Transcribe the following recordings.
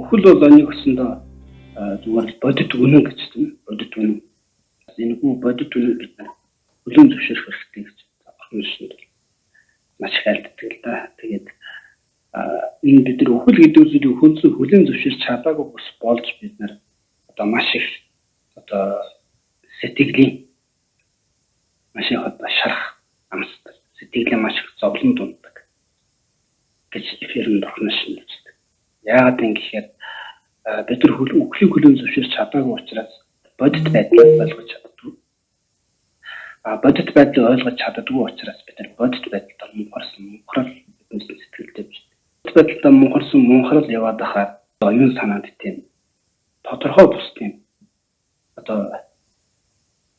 Үхэл бол онийг өсөндөө зүгээр бодит үнэн гэж тийм бодит үнэн. Энэ хүү бодит үнэн бид хүлээн зөвшөөрөх хэрэгтэй гэж бурхан шийдэл. Маш их айлтдаг л да. Тэгээд энэ бид нар үхэл гэдэг зүйлийг хүлээн зөвшөөрч чадаагүй болж бид нар одоо маш их одоо сэтгэлийн маш их одоо шарах амсдаг. Сэтгэлийн маш их зовлон дунддаг гэж эфирэн бурхан шийдэлдэг. Яагаад юм гэхээр бид нар үхлийг хүлээн зөвшөөрч чадаагүй учраас бодит байдлыг ойлгож чаддгүй. Бодит байдлыг ойлгож чаддаггүй учраас бид нар бодит байдлаар мунхарал бидний сэтгэлдээ биш. Бодит байдлаа мунхарал яваад байхаар оюун санаанд тийм тодорхой бус тийм одоо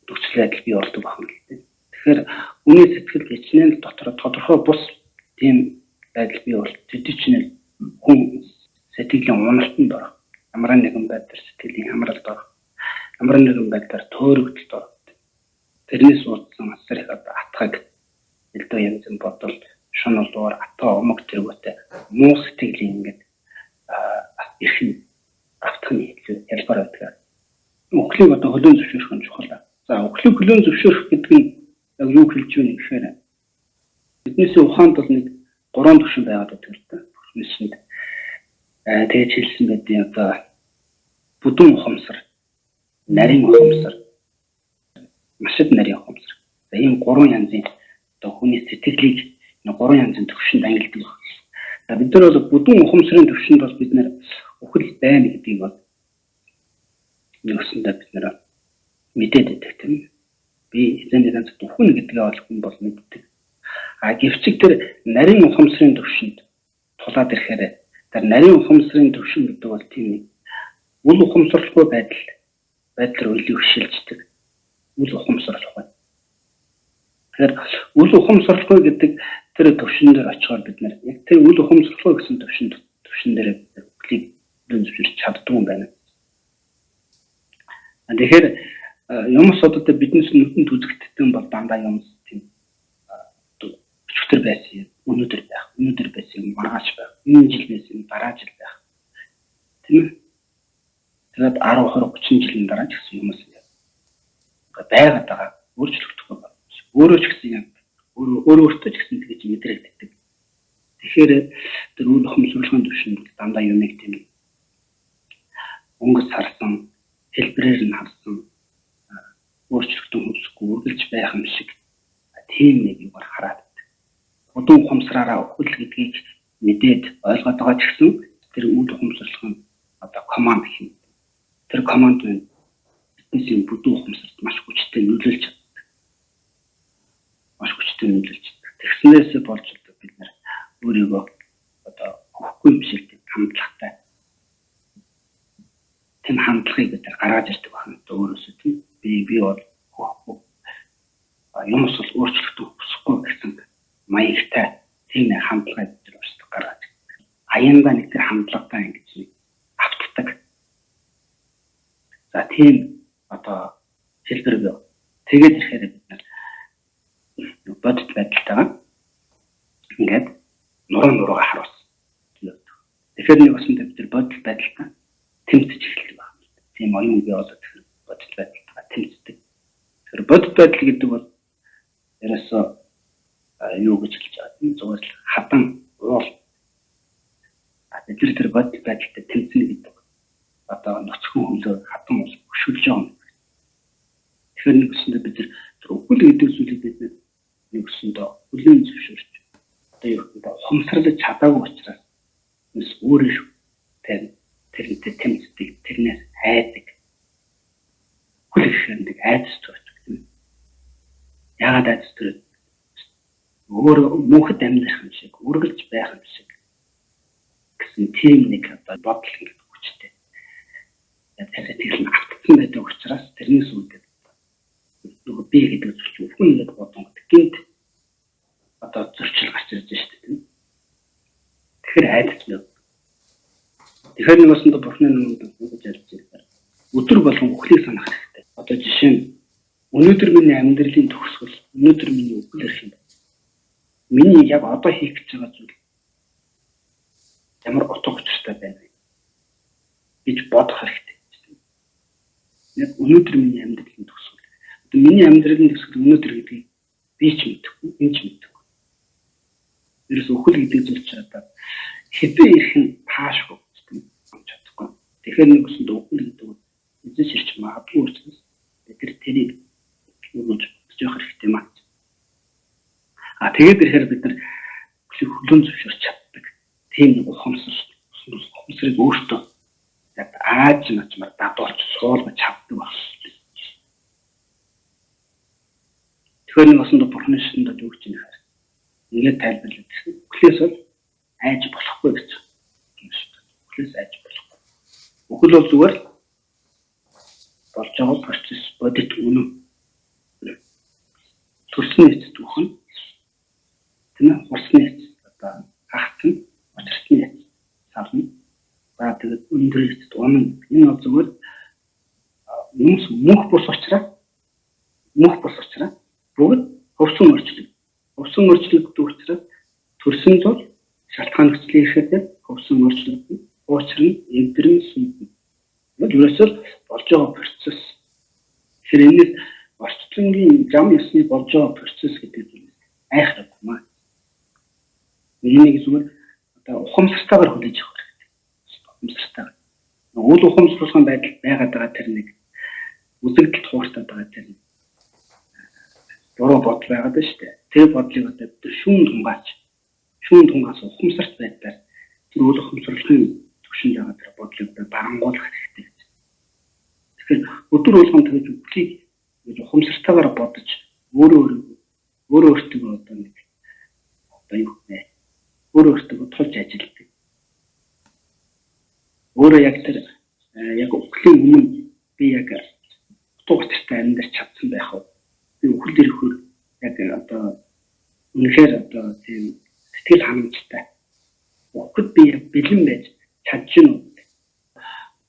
нөхцөл байдал бий болдог байна л дээ. Тэгэхээр хүний сэтгэл хичнээн дотор тодорхой бус тийм байдал бий бол төдийчнээ хүн сэтгэлийн уналтанд орох. Ямар нэгэн байдлаар сэтгэлийн хамралд орох. Ямар нэгэн байдлаар төөрөгдөлд орох. Тэрнээс үүдсэн асар их атгаг элдв янз бүрийн бодол, шунал дуур, атга омог тэргүүтэй муу сэтгэлийн ингээд эрхэн автхны ялбар байдаг. Үхлийг одоо хөлөөн зөвшөөрөх нь чухал. За үхлийг хөлөөн зөвшөөрөх гэдэг нь яг юу хэлж байна гэхээр биднээс ухаанд бол нэг 3 түвшин байгаад байдаг л да. Бүхнээсэнд тэгж хэлсэн байдیں۔ Одоо бүдүүн ухамсар, нарийн ухамсар, машид нарийн ухамсар. За ийм 3 янзын одоо хүний сэтгэлийг 3 янзын түвшинд ангилдаг байна. Бид нар бол бүдүүн ухамсарын түвшинд бол бид нар үхэл байна гэдгийг бол нэгсэндээ бид нар мэдээд байдаг тийм. Би эзэн ганц үхэн гэдгээ бол хүн бол мэддэг. Гэвч тэр нарийн ухамсарын түвшинд тулаад ирэхээр тэр нарийн ухамсарын түвшин гэдэг бол тийм нэг үл ухамсарлахгүй байдлаар үл хөшилждэг. Үл ухамсарлахгүй. Тэгэхээр үл ухамсарлахгүй гэдэг тэр түвшин дээр очихоор бид нар яг тэр үл ухамсарлахгүй гэсэн түвшин дээр үхлийг зөвшөөрч чаддгүй юм байна. Тэгэхээр юмс одоо биднээс нүдэнд үзэгддэг бол дандаа юмс тийм өчтөр байсан, өнөөдөр байсан, маргааш байх, энэ жил байсан, дараа жил байх. Тийм. Тэгээд 10, 20, 30 жилийн дараа ч гэсэн юмс байгаад байгаа өөрчлөгдөхгүй байна. Өөрөө ч гэсэн яг өөртөө ч гэсэн тэгж мэдрэгддэг. Тэгэхээр тэр үйл ухамсарлын түвшинд дандаа юм нэг тийм өнгөс харсан, хэлбэрээр нь харсан өөрчлөгдөн хүсэхгүй үргэлж байх юм шиг тийм нэг юм хараад. Бүдүүн ухамсараараа үхэл гэдгийг мэдээд ойлгоод байгаа ч гэсэн тэр үйл ухамсарлын одоо команд хин. Тэр команд нь бидний бүдүүн ухамсарт маш хүчтэй нөлөөлж чаддаг. Маш хүчтэй нөлөөлж чаддаг. Тэгснээс болж бид нар өөрийгөө одоо хөхгүй юм шиг хандлагатай. Тийм хандлагыг бид нар гаргаж ирдэг байна. Өөрөөсөө тийм би бол юмс бол өөрчлөлтөө хүсэхгүй гэсэн маягтай тийм нэг хандлагыг бид нар өөрсдөө гаргаж ирдэг. Аяндаа нэг тэр хандлагатай ингэж автдаг. За тийм одоо хэлбэр бий. Тэгээд ирэхээр бид нар бодит байдалтайгаа ингээд нуруугаа харуулсан. Тэгэхээр нэг өсөнд бид нар бодит байдалтай тэмцэж эхэлдэг байна. Тийм оюун бий болоод бодит байдалтайгаа тэмцдэг. Тэгэхээр бодит байдал гэдэг бол ерөөсөө юу гэж хэлж байгаа юм зүгээр л хадан уул. Бид нар тэр бодит байдалтай тэмцэнэ гэдэг. Одоо нөхцөл хөлөө хадан уул хөшүүлж байгаа юм. Тэгэхээр нэг өсөндөө бид тэр үхэл гэдэг зүйлийг бид нэг өсөндөө хүлээн зөвшөөрч одоо юу гэдэг ухамсарлаж чадаагүй учраас бас өөрөө тэрнтэй тэмцдэг, тэрнээс айдаг. Хүлээхэндэг айдас төрөж. Яагаад айдас төрөж? Өөр мөнхөд амьдрах юм шиг, үргэлж байх юм шиг гэсэн тийм нэг одоо бодол гэдэг хүчтэй. Яг сэтгэл нь автсан байдаг учраас тэрнээс үүдээ нөгөө би гэдэг зүйл хүн нэг бодон гинт одоо зөрчил гарч ирж шүү дээ. Тэгэхээр айдас нь. Тэгэхээр нэг өсөндө бурхны нүд гэж ярьж байгаа. Өдөр болгон үхлийг санах хэрэгтэй. Одоо жишээ нь өнөөдөр миний амьдралын төгсгөл, өнөөдөр миний үхэл ирэх юм. Миний яг одоо хийх гэж байгаа зүйл ямар утга учиртай байна вэ? гэж бодох хэрэгтэй. Яг өнөөдөр миний амьдралын төгсгөл. Одоо миний амьдралын төгсгөл өнөөдөр гэдгийг би ч мэдэхгүй, энэ ч мэдэхгүй. Ерөөс өхөл гэдэг зүйл ч одоо хэдэн ирэх нь таашгүй гэдэг юм чадахгүй. Тэгэхээр нэг үсэнд өхөл гэдэг нь эзэн ширч магадгүй учраас бид тэрийг өгөөж бодож явах хэрэгтэй маа. Тэгээд ирэхээр бид нар хөлөө зөвшөөрч чаддаг. Тийм нэг ухамсарыг өөртөө яг ааж начмаар дадуулж суулгаж чаддаг болсон. Тэгэхээр нэг усанд бурхны ширэнд юу гэж юм хэрэг. Ингээд тайлбарлаад үхлээс бол айж болохгүй гэж юм шүү дээ. Үхлээс айж болохгүй. Үхэл бол зүгээр болж байгаа процесс бодит үнэн. Төрсний эцэд үхэн. Тийм ээ, хурсны эцэд одоо хахтан, очирсны эцэд савна. Тэгээд өндөр эцэд унан. Энэ бол зүгээр мөнх бус учраас бүгд хөвсөн орчлог. Хөвсөн орчлогд учраас төрсөн зул шалтгаан нөхцөлийн ихэхээр хөвсөн орчлогд уучрын эвдрэн сүнтэн. Ерөөсөө болж байгаа процесс. Тэгэхээр энэ орчлонгийн зам ёсны болж байгаа процесс гэдэг нь айхрахгүй маа. Энийг зүгээр одоо ухамсартайгаар хүлээж авах хэрэгтэй. Ухамсартайгаар. Үл ухамсарлах байдал байгаад байгаа тэр нэг үзэгдэл хууртаад байгаа тэр нэг буруу бодол байгаад байна шүү дээ. Тэр бодлыг одоо бид шүүн тунгаас ухамсарт байдлаар тэр үл ухамсарлахын төвшөнд байгаа тэр бодлыг барангуулах хэрэгтэй. Тэгэхээр өдөр болгон тэгж үхлийг ухамсартайгаар бодож өөрөө өөртөө одоо нэг одоо юу вэ? Өөрөө өөртөө тулж ажилладаг. Өөрөө яг тэр яг үхлийн өмнө би яг утгатай амьдарч чадсан байх уу? Би үхэл ирэхээр яг одоо үнэхээр одоо тийм сэтгэл ханамжтай. Үхэл би бэлэн байж чадчихна уу?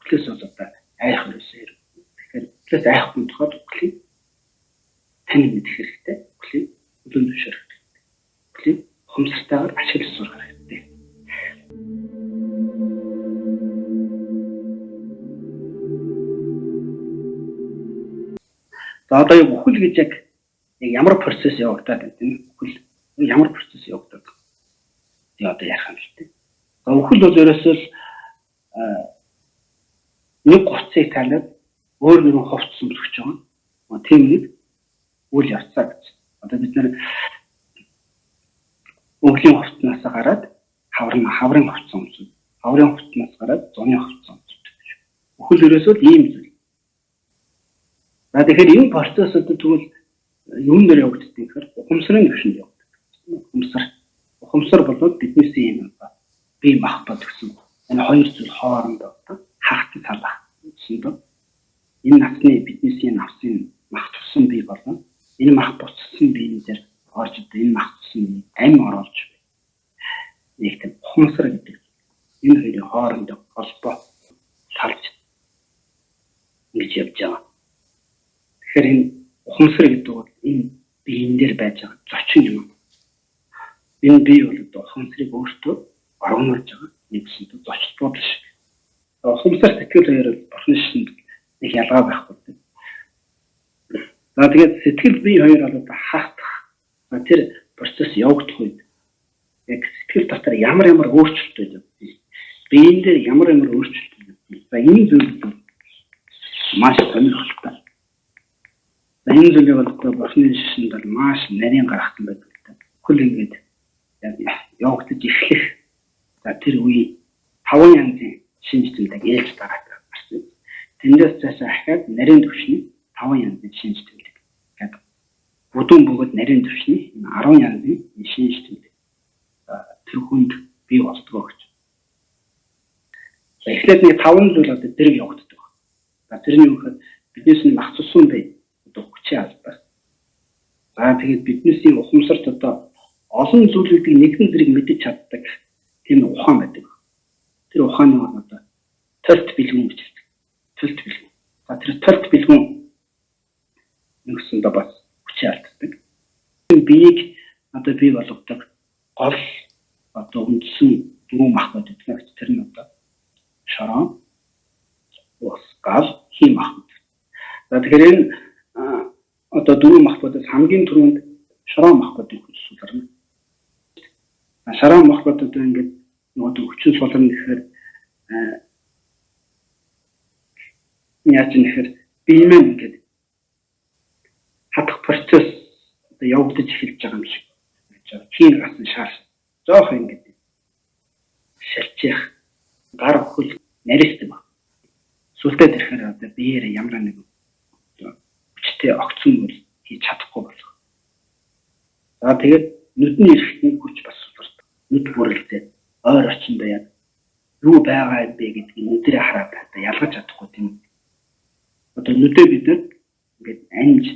Үхлээс бол одоо айх өрөөсөө. Тэгэхээр үхлээс айхгүй тохиолдолд үхлийг тань мэдэх хэрэгтэй. Үхлийг өдөн зөвшөөрөх хэрэгтэй. Үхлийг ухамсартайгаар ашиглаж сурах хэрэгтэй. За одоо яг үхэл гэж яг ямар процесс явагдаад байна тийм үхэл ямар процесс явагдаад байна. Тэгээ одоо ярих юм л тийм. За үхэл бол ерөөсөө нэг гоцыг таниад өөр нэгэн ховцсон өсөж байгаа. Тийм нэг үйл явцаа гэж. Одоо бид нэр өвлийн ховцнаас гараад хаврын ховцсон өмсөв. Хаврын ховцнаас гараад зуны ховцсон өмсөв. Үхэл ерөөсөө ийм зүйл. За тэгэхээр энэ процессыг тэгвэл юун дээр явагддаг гэхээр ухамсарын төвшөнд явагддаг. Ухамсар бол биднээс юм байна. Би махбод гэсэн. Энэ хоёр зүйл хоорондоо хахтыг талах гэсэн доо. Энэ насны биднээс авсан мах тусан бий болон энэ мах буцсан биеийн дээр орж идэв энэ мах тусан ам оруулж нэг тийм ухамсар гэдэг. Энэ хоёрын хоорондоо холбоо салж ингэж явж байгаа. Тэгэхээр энэ ухамсар гэдэг бол энэ биеийн дээр байж байгаа зочин юм. Энэ бие бол одоо ухамсарыг өөртөө оруулж байгаа нэгсэн зочд бодол шиг. Ухамсар сэтгэл хоёр бурхны шинд нэг ялгаа байхгүй. За тэгээд сэтгэл бие хоёр бол одоо хаагдах. Тэр процесс явагдах үед яг сэтгэл дотор ямар өөрчлөлт байдаг. Биеийн дээр ямар өөрчлөлт байдаг. За энэ зүйл маш сонирхолтой. Энэ зүйлийг бол бурхны шинд бол маш нарийн гарахтан байдаг. Хөл ингээд явагдаж эхлэх. За тэр үе 5 янзын шинж тэмдэг ээлж байгаа. Тэндээс цаашаа ахаад нарийн төвшний 5 янзын шинж тэмдэг. гэдэг. Бүдүүн бөгөөд нарийн төвшний 10 янзын шинж тэмдэг. Тэр хүнд бий болдгоо гэж. За эхлээд нэг 5 зүйл одоо дэрэг явагддаг. За тэрний үгээр биднээс нь мах цусан бай. Одоо хүчээ алдаа. За тэгээд биднээс ухамсарт одоо олон зүйлүүдийг нэгэн зэрэг мэдэж чаддаг тийм ухаан байдаг. Тэр ухааны одоо толт бэлгүүн гэж хэлдэг. Толт бэлгүүн. За тэр толт бэлгүүн нэгсэндээ бас хүчээ алддаг. Биеийг одоо бий болгодог гол одоо үндсэн дөрвөн мах байдаг. Тэр нь одоо шорон, ус гал хийм махбод. За тэгэхээр энэ одоо дөрвөн махбодоос хамгийн түрүүнд шороо махбодыг хүч суларна. Шороо махбод одоо ингээд нөгөө хүчин суларна гэхээр яаж нэхэр биемээ ингээд хатах процесс одоо явагдаж эхэлж байгаа юм шиг. Тийм гасан шааш. Жоох ингээд шилжих гар хөл нарийсдаг ба. Сүлдээ тэрхээр одоо биеэр ямар нэг хүчтэй огцон үйл хийж чадахгүй болох. За тэгээд нүдний эрхтний хүч бас сулардаг. Нүд бүрэлдээ ойр орчиндөө яг юу байгаа юм бэ гэдгийг нүдэрээ хараад одоо ялгаж чадахгүй тийм. Одоо нүдээ бид ингээд анж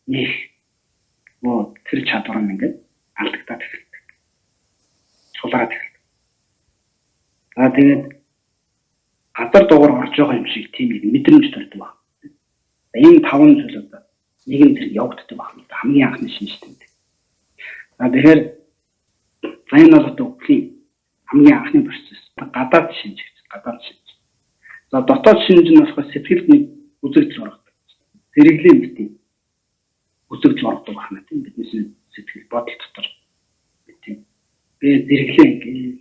нэх тэр чадвар нь ингээд алдагдаад эхэлдэг. Сулраад эхэлдэг. За тэгээд газар дугаар орж байгаа юм шиг тийм нэг мэдрэмж төрдөг баг. Энэ таван зүйл одоо нэг нь тэр явагддаг баг. Хамгийн анхны шинжтэй. За тэгэхээр энэ бол одоо хамгийн анхны процесс. Гадаад шинж гэж. Гадаад шинж. За дотоод шинж нь болохоор сэтгэлд нэг үзэгдэл ордог. Зэрэглэм битий үзэгдэл ордог байна тийм бидний сэтгэл бодол дотор битий. Би зэрэглээ ингээд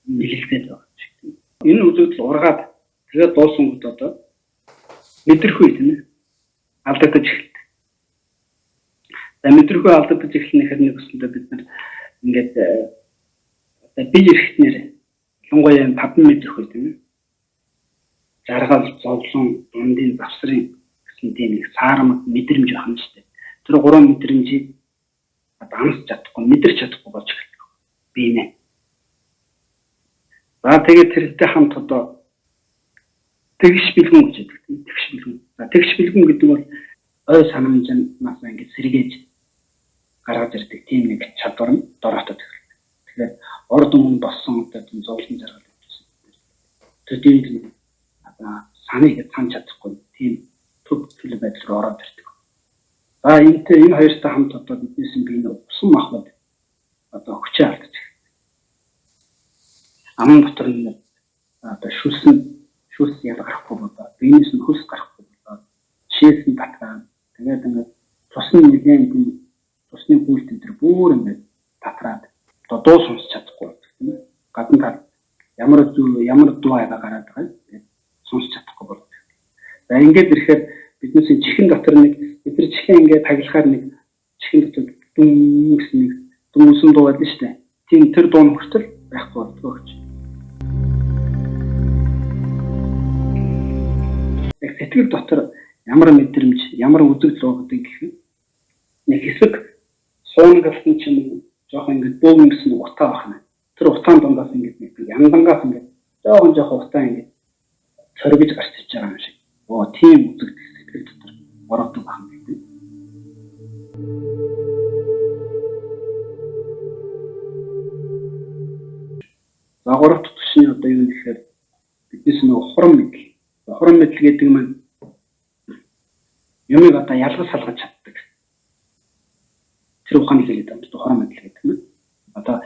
нэлэлтэй байгаа юм. Энэ үзэгдэл ургаад тэгээд дуусангууд одоо мэдрэхгүй тийм ээ. Алдагдаж эхэлдэг. За мэдрэхгүй алдагдаж эхлэнэхээр нэг өсөндөө бид нар ингээд одоо бие эрхтнэр ялангуяа 5 мэдрэхгүй тийм ээ. Жаргал, зовлон, дундын завсрын гэсэн тийм нэг саарамг мэдрэмж байна шүү дээ. Тэр 3 мэдрэмжийг амсч чадахгүй, мэдэрч чадахгүй болж эхэлдэг. Биенээ. За тэгээд тэрнтэй хамт одоо тэгш бэлгүн гэж байдаг. Тэгш бэлгүн. За тэгш бэлгүн гэдэг бол ой санамжнаас ингэж сэргээж гаргаж ирдэг тийм нэг чадвар нь дороотод эхэлдэг. Тэгэхээр урд өмнө болсон одоо тийм зовлон жаргал гэсэн. Төдий саныг сан чадахгүй тийм төв төлөв байдал руу ороод ирдэг. За энэ хоёртой хамт одоо биднээс бие усан махбод одоо хүчээ алдаж. Аман дотор нь одоо шүс ялгарахгүй болоо. Биенээс нь хөлс гарахгүй болоо. Жишээс нь татраа. Тэгээд ингээд цусны нэгэн цусны бүлт энэ бүр ингээд татраад одоо дуу сонсч чадахгүй тийм ээ. Гадна тал ямар дуу аваа гараад байгаа юм. Сонсч чадахгүй болоо. За ингээд ирэхээр биднээс чихэн дотор нэг бидний чихэн ингээд таглахаар нэг чихэн дотор дүн гэсэн нэг дүнсэн дуу байдаг шүү дээ. Тийм тэр дуу нь хүртэл байхгүй болдог гэж. Сэтгэл дотор ямар мэдрэмж, ямар үзэгдэл байгаа гэхээр нэг хэсэг суунг авсан чинь жоох ингээд бөөгн гэсэн утаа байна. Тэр утаан дундаас ингээд нэг яндангаас ингээд жоох утаа ингээд цоргиж гарч иж байгаа юм шиг. Тийм үзэгдэл сэтгэл дотор ороодог байна гэдэг. За гурав дахь түвшний одоо юу гэхээр биднээс нэг хурам мэдл. Хурам мэдл гэдэг нь юмыг одоо ялгаж салгаж чаддаг. Тэр ухааны хэлээд байна. Хурам мэдл гэдэг нь одоо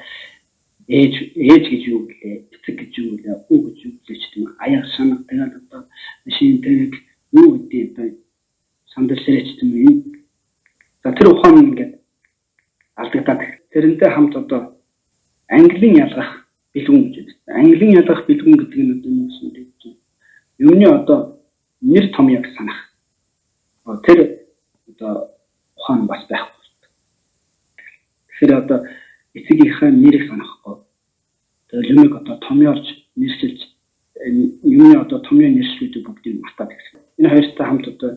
ээж гэж юу гэлээ, эцэг гэж юу гэлээ, уу гэж юу гэлээ ч тийм аяг санаг тэгээд одоо машин тэрэг юу гэдэг вэ? Сандал сэрэж тийм юм. За тэр ухаан ингээд алдагдаад тэрнтэй хамт одоо английн ялгах бэлгүн гэж байна. Английн ялгах бэлгүн гэдэг нь одоо юу гэсэн үг вэ? Юмны одоо нэр томьёог санах. Тэр одоо ухаан бас байхгүй. Тэгэхээр одоо эцэгийнхээ нэрийг санахгүй. Тэгээд юмыг одоо томьёорч нэршилж юмны одоо томьёо нэршлүүдийг бүгдийг мартаад ирсэн. Энэ хоёртой хамт одоо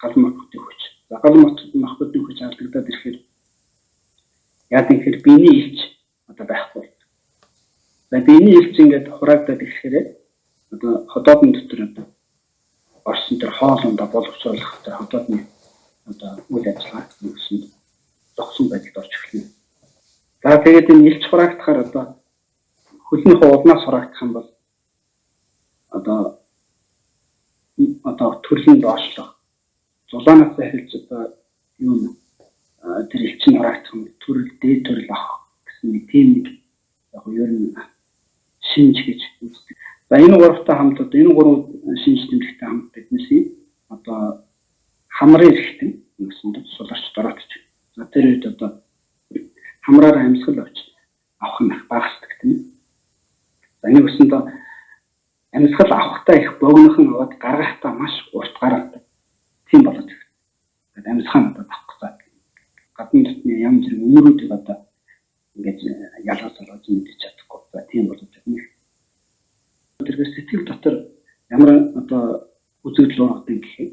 галан махбодын хүч. За галан махбодын хүч алдагдаад ирэхээр яа гэхээр биений илч одоо байхгүй. За биений илч ингээд хураагдаад ирэхээр одоо ходоодны дотор одоо орсон тэр хоолундаа боловсруулах тэр ходоодны одоо үйл ажиллагаа гэсэн зогсон байдалд орж эхэлнэ. За тэгээд энэ илч хураагдахаар одоо хөлнийхөө улнаас хураагдах юм бол одоо төрлийн доошлох зулаанаас эхэлж одоо юу тэр илчин хураагдах юм төрөл дээд төрөл авах гэсэн нэг тийм нэг яг юу ер нь шинж гэж үздэг. За энэ гуравтай хамт одоо энэ гурав шинж тэмдэгтэй хамт биднээс одоо хамрын эрхтэн гэсэн суларч дороотч. За тэр үед одоо хамраар амьсгал авах нь багасдаг тийм. За энэ үсэнд амьсгал авахтаа их богинохон аваад гаргахтаа маш урт гаргадаг. Тийм болоод байна. Тэгээд амьсгал одоо авах гэж гадны дотны янз бүрийн өмөрүүдийг одоо ингээд ялгаж олж мэдчих чадахгүй. За тийм болоод байна. Тэргээр сэтгэл дотор ямар одоо үзэгдэл ургадаг гэхээр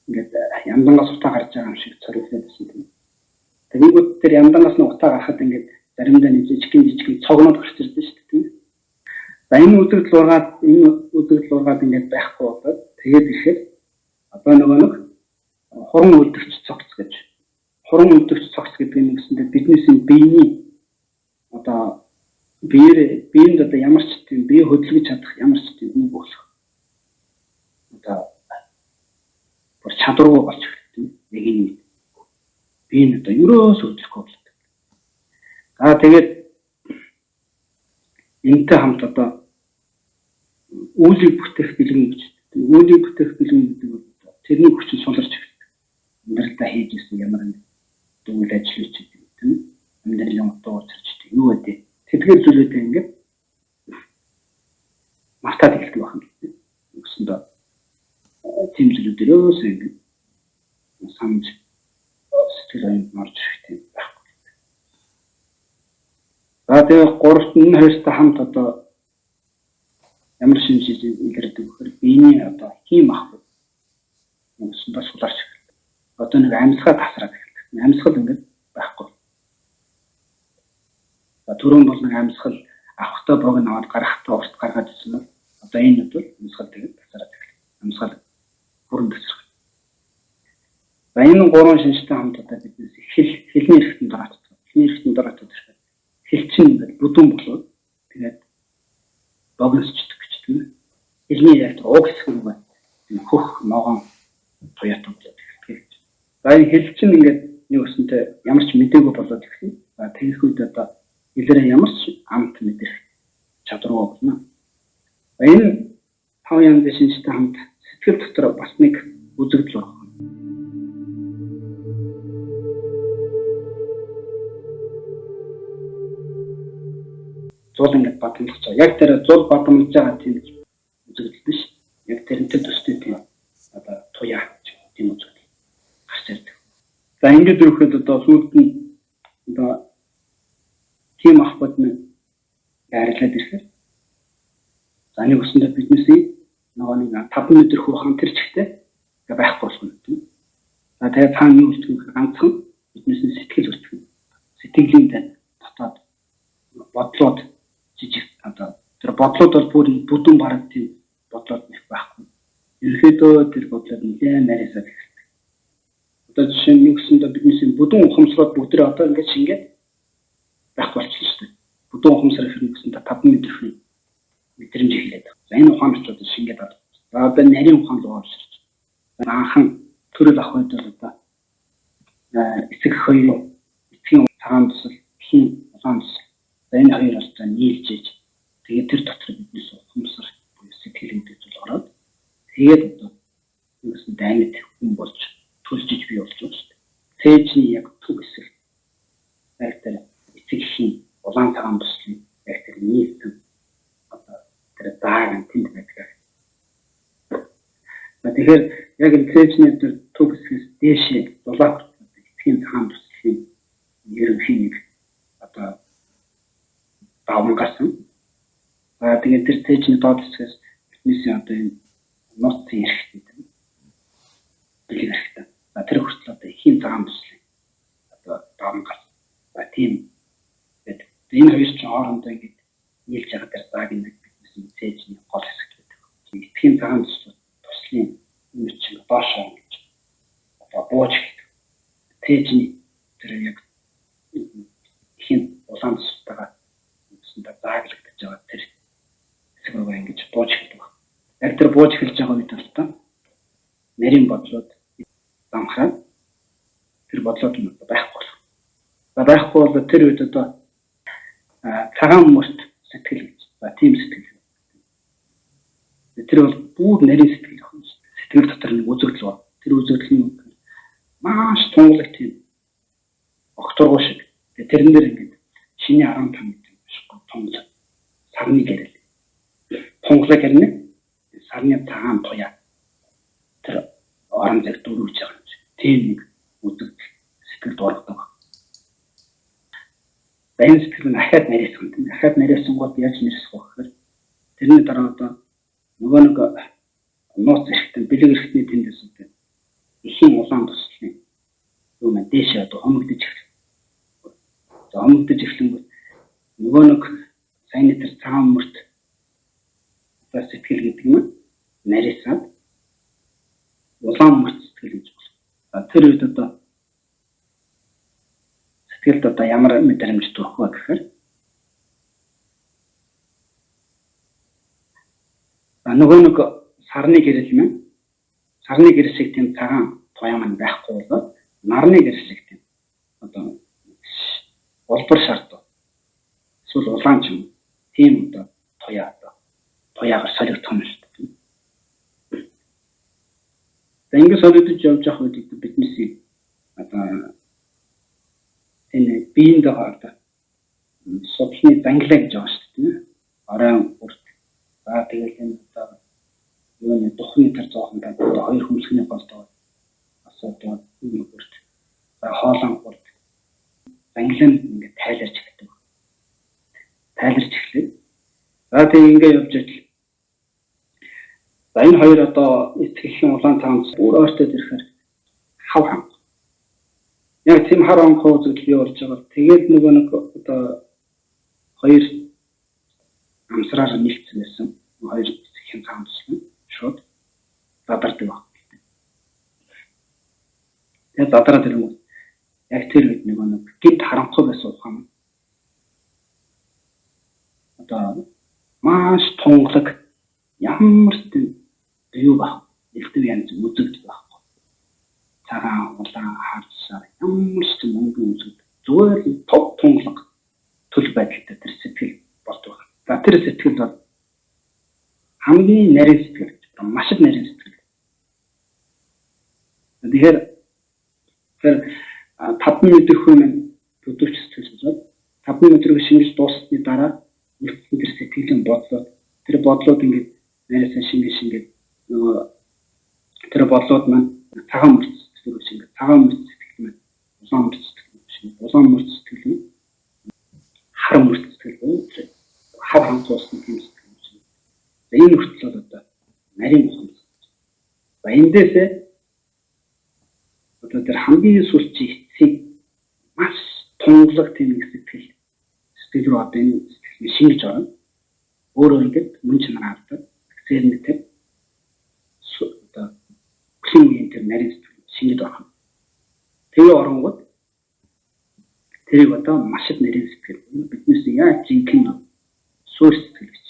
ингээд яндангаас утаа гарч байгаа юм шиг цорилдоод байсан тийм. Тэгэнгүүт тэр яндангаас нь утаа гарахад ингээд заримдаа нэг жижигхэн цогноод гарч ирдэ шүү дээ тийм. За энэ үзэгдэл ургаад ингээд байхгүй болоод тэгээд ирэхэд одоо нэг хуран үлдэгч цогц гэж. Хуран үлдэгч цогц гэдэг нь гэсэндээ биднээс биений одоо биеинд одоо ямар ч тийм бие хөдөлгөж чадах ямар ч тийм үг болох. Одоо бүр чадваргүй болж эхэлдэг. Нэг юм. Би энэ одоо ерөөс хөдлөхгүй болдог. За тэгээд энэтэй хамт одоо үүлийг бүтээх бэлэн гэж. Үүлийг бүтээх бэлэн гэдэг нь тэрний хүчин суларч эхэлдэг. Амьдралдаа хийж ирсэн ямар нэг үйл ажил хийж байгаа тийм. Амьдралын утга учирчдаг. Юу гэдэг. Тэдгээр зүйлүүдээ ингээд мартаад эхэлдэг байх юм тийм. Үсэндээ тийм зүйлүүдээс ингээд санаж сэтгэл аймд марж ирэх тийм байхгүй. За тэгээд гуравт нь хоёртой хамт одоо ямар шинж илэрдэг вэхээр биений одоо хийм ах үсэндээ суларч эхэлдэг. Одоо нэг амьсгаа тасраад эхэлдэг. Амьсгал ингээд байхгүй. Түрүүн бол нэг амьсгал авахтаа богино аваад гарахтаа урт гаргаад ирсэн бол одоо энэ бол амьсгал тэгээд тасраад эхэлдэг. Амьсгал бүрэн тасрах. За энэ гурван шинжтэй хамт одоо биднээс хэлний эрхтэн дороотод. Хэлний эрхтэн дороотод ирэхэд хэл чинь ингээд бүдүүн болоод тэгээд богиносчдаг гэж тийм. Хэлний яг уг хэсэг нь байна. Хөх ногоон туяатан болоод эхэлдэг. За энэ хэл чинь ингээд нэг өсөнтэй ямар ч мэдээгүй болоод эхэлнэ. За тэгэх үед одоо илэрээ ямар ч амт мэдэх чадваргүй болно. Энэ 5 янзын шинжтэй хамт сэтгэл дотор бас нэг үзэгдэл байна. Зул ингээд бадамлаж байгаа. Яг тэр зул бадамлаж байгаа тийм үзэгдэл биш. Яг тэрнтэй төстэй тийм одоо туяа тийм үзэгдэл гарч ирдэг. За ингээд өгөхөд одоо сүүлд нь одоо тийм ахбод нь ярилаад ирэхээр за нэг өсөндөө биднээс нэг 5 метр хуухан тэр чигтээ байхгүй болно тийм. За тэгээд цаана юу үлдэх вэ? Ганцхан биднээс сэтгэл үлдэх. Сэтгэлийн дотоод бодлоод жижиг одоо тэр бодлоод бол бүр бүдүүн бараг тийм бодлоод нэг байхгүй. Ерөнхийдөө тэр бодлоод нэлээд нарийсаад эхэлдэг. Одоо жишээ нь юу гэсэндээ биднээс бүдүүн ухамсарууд бүгдээ одоо ингээд шингээд байхгүй болчихсон шүү дээ. Бүдүүн ухамсар хэрэг гэсэндээ 5 метр мэдрэмж хэлээд. За энэ ухаанчууд шингээд байна. За одоо нарийн ухаан руу орж ирж. Анхан төрөл авах үед бол одоо эцэг хоёрын эцгийн цагаан тусал, хийн улаан тусал. За энэ хоёр бас нийлж иж. Тэгээд тэр дотор биднээс ухамсар буюу сэтгэл гэдэг зүйл ороод тэгээд одоо юусэн дайнад хүн болж төлжиж бий болж байгаа шүү дээ. Тээжний яг төв хэсэг. Яг тэр эцэг хийн улаан цагаан туслын яг тэр нийлсэн одоо тэр дааган тэнд байдаг. Тэгэхээр яг энэ тээжний тэр төв хэсгээс дээшээ дулаах эцгийн цагаан туслын ерөнхий нэг одоо даван гасан. Тэгээд тэр тээжний доод хэсгээс биднээс одоо энэ нууцын эрхтэй бэлэг хэрэгтэй. Тэр хүртэл одоо ихийн цагаан туслын одоо даван гас. Тийм гэдэг. Энэ хоёр ч хоорондоо ингэж нийлж байгаа тэр зааг нэг биднээс тээжний гол хэсэг гэдэг. Ихийн цагаан туслын юм чинь доошоо ингэж одоо бууж гэдэг. Тээжний тэр яг ихийн улаан туслтайгаа зааглагдаж байгаа тэр хэсэг рүү ингэж бууж эхэлдэг. Яг тэр бууж эхэлж байгаа үед бол та нарийн бодлоод замхраад тэр бодлоод нь байхгүй болох. За байхгүй бол тэр үед одоо цагаан мөрт сэтгэл гэж. За тийм сэтгэл. тэр бол бүр нарийн сэтгэл ах юм. Сэтгэл дотор нэг үзэгдэл ба. Тэр үзэгдлийн маш тунгалаг тийм огторгоо шиг. Тэрэн дээр ингээд шиний 15 м шиг тунгалаг сарны гэрэл. Тунгалаг гэрнэ сарны цагаан туяа. Тэр орон зэрэг дөрвж байгаа юм шиг. Тийм нэг үзэгдэл сэтгэл дургадаг. Баян сэтгэл нь ахаад нарийнсан тийм. Ахаад нарийнсан гол яаж нэрсэх вэ гэхээр тэрний дараа одоо нөгөө нэг нууц эрэхтэн бэлэг эрэхтний тэндээс үүтэй ихэн улаан туслын юу мэ дээшээ одоо хомогдож эхэлсэн. За хомогдож эхлэнгүүт нөгөө нэг сайн тэр цагаан мөрт сэтгэл гэдэг юм нарийнсаад улаан мөрт сэтгэл гэж байна. Тэр үед одоо сэтгэлд одоо ямар мэдрэмж төрөх вэ гэхээр нөгөө нэг сарны гэрэл мэн сарны гэрэл шиг тийм цагаан туяа маань байхгүй болоод нарны гэрэл шиг тийм одоо улбар шард эсвэл улаан ч юм тийм одоо туяагаар солигдох юм шүү дээ. Тэнгэр солигдож явж байгаа үед бидний одоо энэ биеинд одоо содны данглаа гэж байгаа шүү дээ. Оройн үрт. За тэгэл энэ одоо юу духны төр зоохондоо одоо хоёр хүмсгний болдог. Бас одоо энэ үрт. За хоолон үрт. Данглаа ингээд тайларч эхэлдэг. Тайларч эхлэв. За тэг ингээд явж идэл. За энэ хоёр одоо эцгийн улаан таамс бүр ойртоод ирэхээр хав хам. Яг тийм хар онхоо үзэгдэл явуулж байгаа. Тэгээд нөгөө нэг одоо хоёр амсраар нийлцсэн байсан. Хоёр эцгийн таамс шууд задардаг баг. Тэгээд задраад ирэнгүүт яг тэр үед нөгөө нэг гид харанхуй байсан ухаан. Одоо маш тунгалаг ямар ч юу баг. Ихтэй янз үзэгдэл баг. Цагаан улаан харсаар ямар ч мөнгө үзэгдэл зүгээр тог тунгалаг төл байдалтай тэр сэтгэл болдог. За тэр сэтгэл бол хамгийн нарийн сэтгэл, маш их нарийн сэтгэл. Тэгэхээр тэр 5 минутын хүн төдөвч сэтгэл болоод 5 минутын шингэж дуусны дараа тэр сэтгэлийн бодлоо тэр бодлоод ингээд нэрээс шингэж нөгөө тэр бодлоод маань цагаан мөрц сэтгэл шиг цагаан мөрц сэтгэл маань улаан мөрц сэтгэл шиг улаан мөрц сэтгэл хар мөрц сэтгэл хар хандсан юм сэтгэл шиг энэ хүртэл одоо нарийн ухамс. За эндээсээ одоо тэр хамгийн сүүлчийн эцсийн маш тунгалаг тийм сэтгэл рүү одоо энэ сэтгэл шингэж орно. Өөрөө ингээд мөн чанар авдаг. Зэрнэтэй одоо бүхний тэр нарийн сэтгэл шингэж орно. Тэгээ оронгод тэрийг одоо маш их нарийн сэтгэл биднээс яаж жинхэнэ суурь сэтгэл гэж.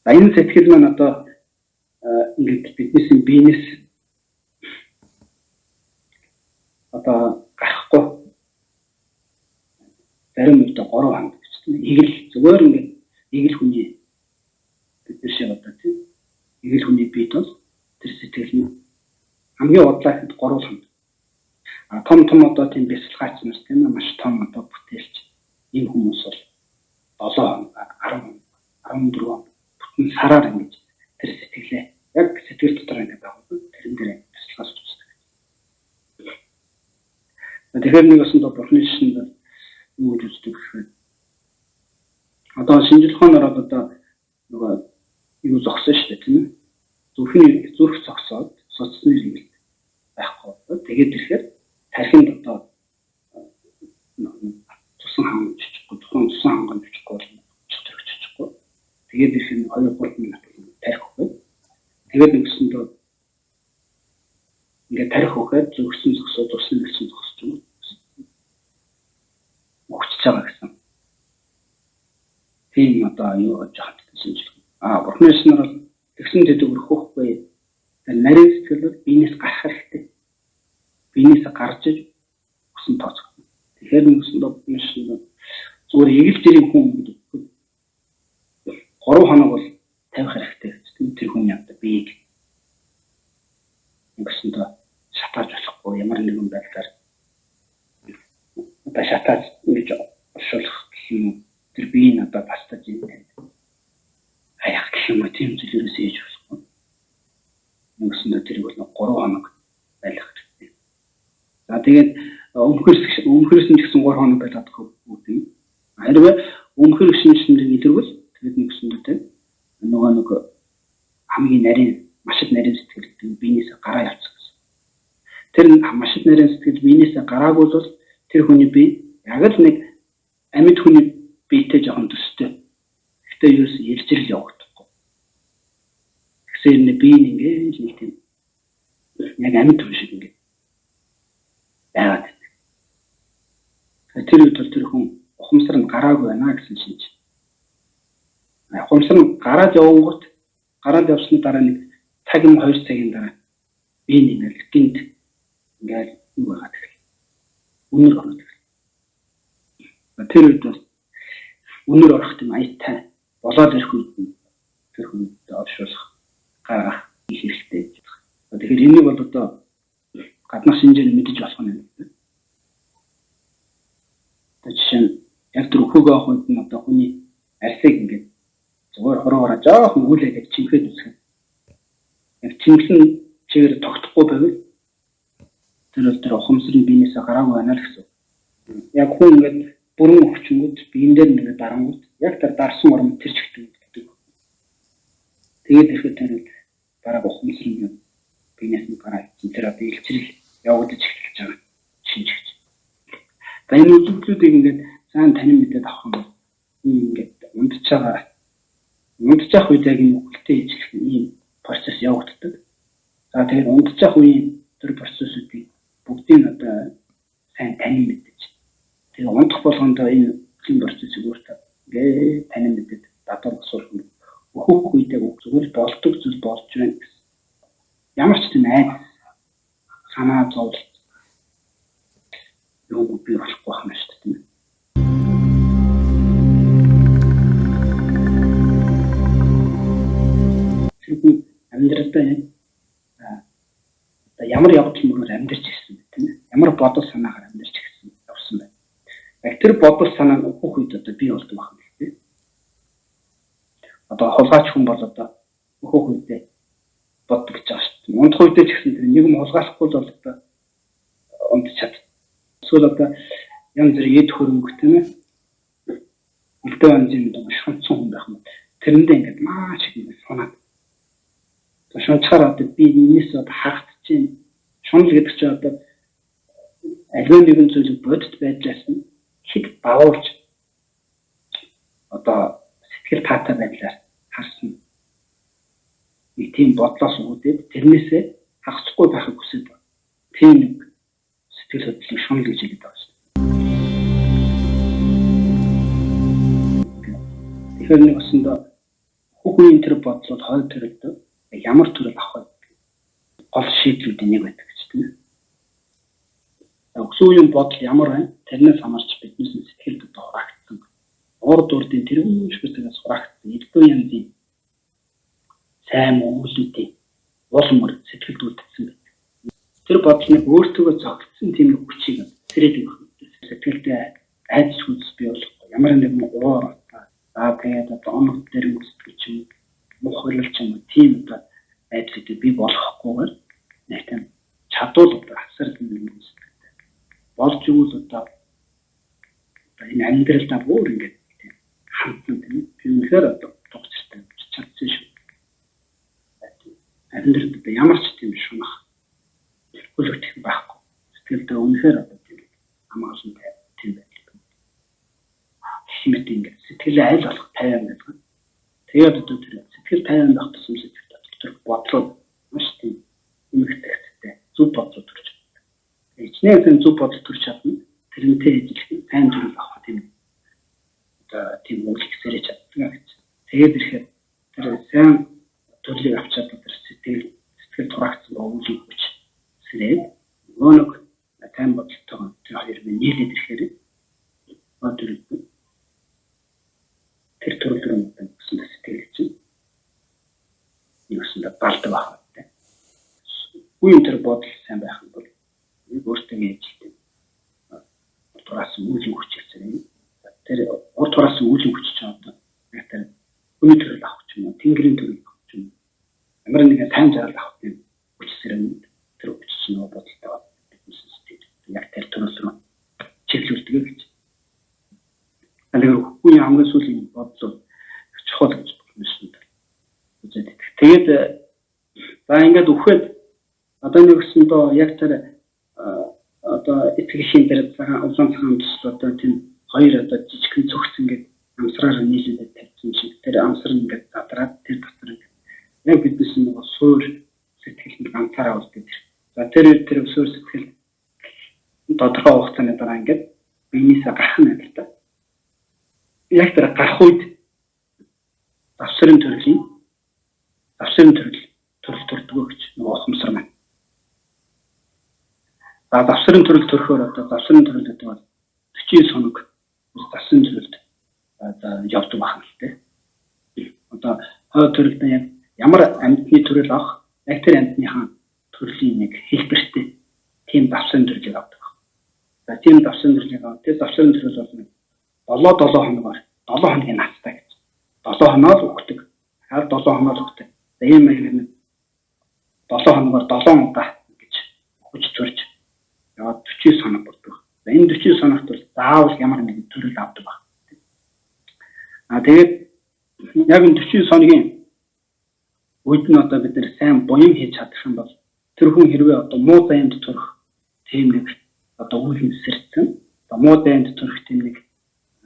За энэ сэтгэл маань одоо ингээд биднээс биенээс одоо гарахгүй зарим үед 3 ханг гэж тийм игэл зүгээр ингээд игэл хүний бид шиг одоо тийм игэл хүний биед бол тэр сэтгэл нь хамгийн удаахад 3 ханг. Том одоо тийм бясалгаач нар тийм маш том одоо бүтээлч ийм хүмүүс бол 7 хоног 10 14 бүтэн сараар ингэж тэр сэтгэлээ яг сэтгэл дотор ингээд авах тэрэн дээр бясалгаас үздэг. Тэгэхээр нэг өсөндөө бурхны шинээр юу гэж үздэг гэхээр одоо шинжилгээнээр одоо нөгөө юу зогсон шүү дээ тийм ээ зүрх зогсоод соцсны хэрэгэл байхгүй. Тэгээд ирэхээр тархинд одоо тусан хангамжчихгүй тухайн тусан хангамжчихгүй чөтгөрчихгүй. Тэгээд ирэхээр 2-3 минут тарих өгөө. Тэгээд нэгсэндээ ингээд тарих өгөөд зүрхсэн зогсоод тусан нэгсэн зогсож юм. Өгч байгаа гэсэн. Тийм одоо юу гэж хат шинжилгээ. Бурхны шинээр бол тэгсэн дэдэг өрхөхгүй. Тэр нарийн сэтгэл бол биенээс гарах хэрэгтэй. Биенээс гарч иж өсөн тооцох. Тэгэхээр нэгсэн бурхны шинээр зүгээр эгэл зэрэг хүн гэдэг 3 хоног бол тавих хэрэгтэй гэж тийм тэр хүн яг биеийг ингэсэндээ шатааж болохгүй ямар нэгэн байдлаар одоо шатааж ингэж оршуулах гэх юм тэр бие нь одоо бастаж ирнэ. Хаях гэх юм тийм зүйлээс ээж болохгүй. Ингэсэндээ тэрийг бол 3 хоног байлгах хэрэгтэй. За тэгээд өмхөрсөн ч гэсэн 3 хоног байлгах гэдэг юм. Хэрвээ өмхөрсөн шинжлэх илэрвэл тэгээд нэгсэндээ нөгөө нэг хамгийн нарийн маш их нарийн сэтгэл гэдэг биенээс гараа явцсан гэсэн. Тэр маш их нарийн сэтгэл биенээс гараагүй бол тэр хүний бие яг л нэг амьд хүний биетэй жоохон төстэй. Гэхдээ юу ч илжирэл явагдахгүй. Тэгсэн бие нь ингээд нэг тийм яг амьд хүн шиг ингээд байгаад байна. Тэр үед бол тэр хүн ухамсар нь гараагүй байна гэсэн шинж. Ухамсар нь гараад явсны дараа нэг цаг 2 цагийн дараа бие нь ингээд гинт ингээд юу байгаад гэх. Үнэр ороод гэх. Тэр үед бас үнэр орох тийм аятай болоод ирэх үед тэр хүн оршуулах гаргах их хэрэгтэй. Тэгэхээр энийг бол одоо гаднах шинжээр мэдэж болох нь. Жишээ нь яг тэр өхөөгөө авах үед нь одоо хүний арсыг ингээд зүгээр хороогоор жоохон үлээгээд чимхээд үсгэн. Яг чимхэн чигээр тогтохгүй байвал тэр бол тэр ухамсарын биенээс гараагүй байна л гэсэн. Яг хүн ингээд бүрэн өвчнгүүд биендээ ингээд дарангууд яг тэр дарсан орон тэр чигт гэдэг. Тэгээд ихэд тэр бараг ухамсарын биенээс нь гараад тэр одоо илчрэл явагдаж эхэлж байгаа шинжигч. За энэ үзэгдлүүдийг ингээд цаана танин мэдээд авах юм бол ингээд унтчих үед яг энэ үхэлтэй ижлэх ийм процесс явагддаг. За тэгээд унтчих үеийн тэр процессүүдийг бүгдийг одоо сайн танин мэдээж. Тэгээд унтах болгондоо энэ процессыг өөртөө ингээд танин мэдээд дадал асуулт нь өөхөх үедээ зүгээр болдог зүйл болж байна гэсэн. Ямар ч тийм айд санаа зовлт юу бий болохгүй байна шүү дээ. Тэрний амьдралдаа ямар явдал мөрөөр амьдарч ирсэн тийм ээ. Ямар бодол санаагаар амьдарч явсан байна. Яг тэр бодол санаа нь өөхөх үед одоо бий болдог байна тийм ээ. Одоо хулгайч хүн бол одоо өөхөх үедээ боддог гэж байгаа шүү дээ. Унтах үедээ ч гэсэн тэр нэг юм хулгайлахгүй бол одоо унтч чаддаг. Эсвэл одоо янз бүрийн эд хөрөнгө тийм ээ. Үлдээ анзын шунцсан хүн байх юм. Тэрэндээ ингээд маш их санаад. Шунцгаар одоо би энэс одоо харагдаж байна. Шунал гэдэг чинь одоо аливаа нэгэн зүйлийг бодит байдлаас нь хэд бавуулж одоо сэтгэл таатай байдлаар харсан. Нэг тийм бодлоос үүдээд тэрнээсээ хагасхгүй байхыг хүсэж байна. Тийм нэг сэтгэл хөдлөлийн шунал гэж хэлдэг байна. Тэгэхээр нэг өсөндөө хүүхдийн тэр бодлол хойд төрөлдөө ямар төрөл авах вэ? Гол шийдлүүдийн нэг байдаг гэж тийм ээ. Өсвөр үеийн бодол ямар байна? Тэрнээс хамаарч биднээс сэтгэл хөдлөлд хураагдсан. Урд урдын тэрүүн шүтгээс хураагдсан. Эдгээр янзын сайн өнгөлүүдийн улмөр сэтгэлд үлдсэн байдаг. Тэр бодлыг өөртөө зогтсон тийм нэг хүчийг сэрээд өгөх. Сэтгэлдээ айдас хүч бий болох. Ямар нэгэн уур тэгээд одоо оног дээр сэтгэл чинь мохорлол ч юм уу тийм одоо айдасыг бий болохгүйгээр нэг тийм чадвал одоо хасар гэдэг юм сэтгэлтэй. Болж игэл одоо энэ амьдралдаа бүр ингээд тийм хамтан тийм үнэхээр одоо тогтцтой чадсан шүү. Амьдралд ямар ч тийм шунах хөлөгдөх байхгүй. Сэтгэлдээ үнэхээр одоо тийм хамгаалсан тийм байдаг. Хэмэт ингээд сэтгэлээ аль болох тайван байдаг. Тэгээд одоо тэр сэтгэл тайван байх тусам сэтгэл дотор бодлоо маш тийм эмгэгтэй зөв бодлоо төрж байна. Ичнээн зөв бодлоо төрж чадна. Тэрнтэй ижилхэн сайн зүйл авах тийм одоо тийм үйл хэсэрэж чаддаг гэж. Тэгээд ирэхээр тэр сайн төрлийг авч чаддаг тэр сэтгэл тураагдсан өвлийг хүч сэрээд нөгөө сайн бодлоо тэр хоёр нь нийлээд ирэхээр тэр төрөл рүү гэсэн сэтгэл чинь галдаг байна. Үеийн тэр бодол сайн байх юм бол нэг өөртөө ээжтэй. Уртураас үеийн хүч хэлсэн. Тэр уртураас үеийн хүч ч одоо яг тэр үеийн төрөл авах ч юм уу, тэнгэрийн төрөл авах ч юм уу. Ямар нэгэн сайн жаргал авах юм хүч сэрэмд тэр хүч чинь бодолтой бизнес яг тэр төрөл рүү чиглүүлдэг гэж. Alors үеийн хамгийн сүүлийн бодол чухал гэж байна. Тэгээд за ингээд үхээд одоо нэгсэндөө яг тэр одоо итгэлийн дээр цагаан улаан цагаан төсөл одоо тийм хоёр одоо жижигхэн цогц ингээд амсраар нийлээд тавьсан шиг тэр амсар ингээд задраад тэр дотор яг биднес нэг суур сэтгэлд ганцаараа үлдээд. За тэр суур сэтгэл тодорхой хугацааны дараа ингээд биенээсээ гарах нь байдаг. Яг тэр гарах үед завсрын төрөл төрдөг гэж нэг ухамсар байна. За завсрын төрөл төрөхөөр одоо завсрын төрөл гэдэг бол 40 соног завсрын төрөлд за явдаг байна л дээ. Одоо хойд төрөлд яг ямар амьтны төрөл авах яг тэр амьтныхаа төрлийн нэг хэлбэртэй тийм завсрын төрлийг авдаг. За тийм завсрын төрлийг авах тэр завсрын төрөл бол 7 хоногоор 7 хоногийн настай гэж. 7 хоноор өгдөг. Хаад 7 хоноор өгдөг. За ийм маягаар 7 хоногоор 7 удаа гэж хүч төрж яваад 40 соног болдог. За энэ 40 соногт бол заавал ямар нэгэн төрөл авдаг баг. Тэгээд яг энэ 40 соногийн үед нь одоо бид нэр сайн буян хийж чадах юм бол тэр хүн хэрвээ одоо муу зайд төрөх тийм нэг одоо үйл нэмсэрсэн. Одоо муу зайд төрөх тийм нэг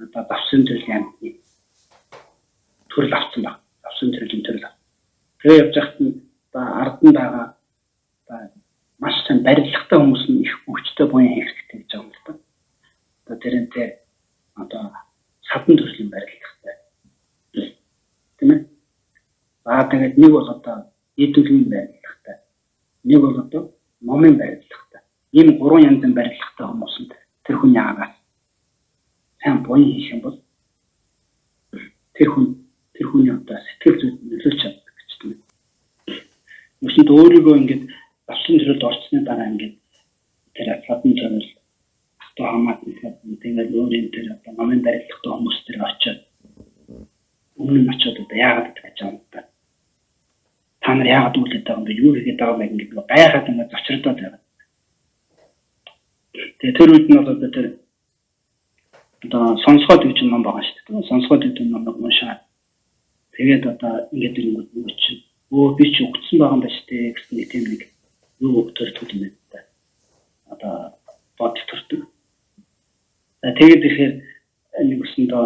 одоо завсын төрлийн төрөл авсан баг. Завсын төрлийн төрөл. Тэгээ явж байхад нь ардан байгаа маш сайн барилгатай хүмүүс нь их хүчтэй буян хийх хэрэгтэй гэж байгаа юм л да. Одоо тэрнтэй одоо садан төрлийн барилгатай. Тийм ээ. Тэгээд нэг бол одоо эдүлийн барилгатай. Нэг бол одоо номын барилгатай. Ийм гурван янзын барилгатай хүмүүсэнд тэр хүний агаас сайн буян хийх юм бол тэр хүний одоо сэтгэл зүйд нөлөөлж чаддаг гэж байна. Өсөнд өөрийгөө ингээд завсын төрөлд орцсны дараа ингээд тэр садан төрөл автоо хамаатан тэгээд өөрийн тэр одоо номын барилгатай хүмүүс тэр очиод өмнө нь очиод одоо яагаад гэж байгаа юм бэ? Та нар яагаад үлдээд байгаа юм бэ? Юу хийгээд байгаа юм ингээд гайхаад ингээд зочродоод байгаа. Тэгээд тэр үед нь одоо тэр одоо сонсгоод гэж ном байгаа шүү дээ. Сонсгоод гэдэг номыг уншаад тэгээд одоо ингээд нэг чинь би ч өгсөн байгаа юм ба шүү дээ гэсэн нэг тийм нэг юу төртгөл юм байна. Одоо бод төртөг. Тэгээд ихээр нэг өсөндөө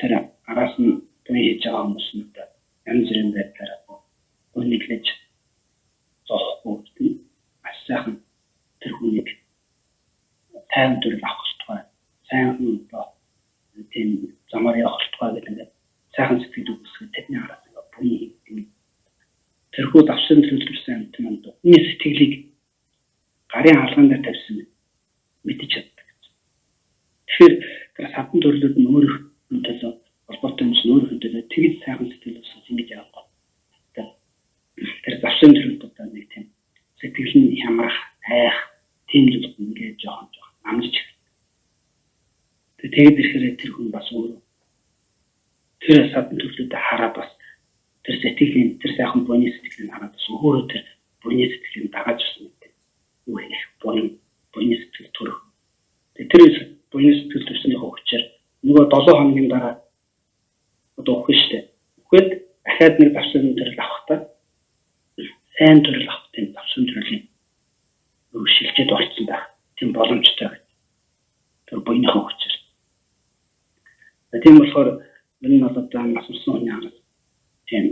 тэр араас нь түүний хийж байгаа хүмүүс нь янз бүрийн байдлаар өнөглөж зоохгүй тийм маш сайхан тэр хүнийг сайн төрөл авах хэрэгтэй. Сайн одоо тийм замаар явах хэрэгтэй гэдэг сайхан сэтгэл үүсгэж тэдний араас бүхий тийм тэрхүү давсан төлөвлөсөн юм даа. Энэ сэтгэлийг гарын хаалган дээр тавьсан мэдэж чаддаг. Тэгэхээр тэр садан төрлүүд нь өөрөөр холбоотой юм чинь өөрөөр хэлбэл тэгж сайхан сэтгэл үүсгэж ингэж явах. Тэр давсан төрлүүд нэг тийм сэтгэл нь хямрах, хайх, тийм л ингэж жоохон амжиж. Тэгээд ирэхээр тэр хүн бас өөрөө тэр садан төрлүүдэд хараад бас тэр сэтгэлийн тэр сайхан буйны сэтгэлийг хараад бас өөрөө тэр буйны сэтгэлийг дагаж ирсэн гэдэг. Юу хийх буйны сэтгэл төрөх. Тэр буйны сэтгэл төрсний хүчээр нөгөө 7 хоногийн дараа одоо өгөх штэ. Өгөхөд дахиад нэг давсан төрөл авахтаа сайн төрөл авах тийм давсан төрлийн шилжээд орцсон байх. Тийм боломжтой гэж. Тэр буйны хүчээр. Тийм болохоор энэ нь одоо нас урсан хүний хараад тийм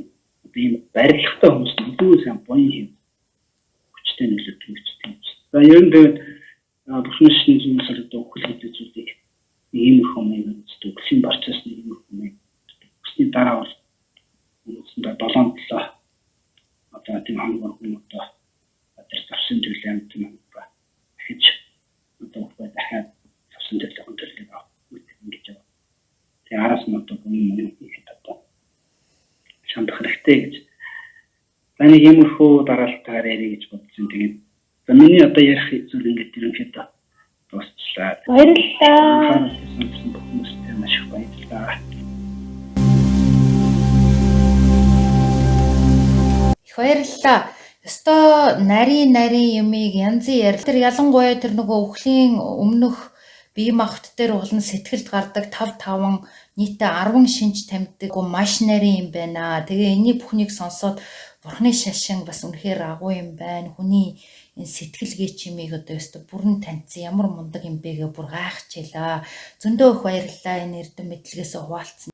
би барилгатай хүмүүс илүү сайн буян хийх хүчтэй нөлөөлдөг гэж байна. За ер нь тэгээд бүхэн шинж юмсаар одоо өгөхлөд зүйлийг ийм их хүмүүс өгсөн процесс нэг юм хүмүүс өсний дараа бол үндсэндээ 7-7 одоо тийм хангалттай одоо тэр завсан төлөв юм байна. Гэж одоо дахиад завсан төлөв авах гэж байна. Тэгээ араас нь одоо бүхэн хийхэд одоо шандах хэрэгтэй гэж. Нэг иймэрхүү дараалтаар ярих гэж бодсон. Тэгээд за миний одоо ярих зүйл ингээд ерөнхийдөө дуусчлаа. Баярлалаа. Хүмүүстээ маш их баярлалаа. Их баярлалаа. Ёстой нарийн юмыг янзын ярил. Тэр ялангуяа тэр нөгөө өвхлийн өмнөх бие махбод дээр улан сэтгэлд гардаг 5 нийтээ 10 шинж тамхиг маш нарийн юм байна. Тэгээ энэний бүхнийг сонсоод Бурхны шашин бас үнэхээр агуу юм байна. Хүний энэ сэтгэл гээ чимийг одоо ёстой бүрэн таньсан ямар мундаг юм бэ гэ бүр гайхчихлаа. Зөндөө их баярлалаа энэ эрдэм мэдлэгээс хуваалцсан.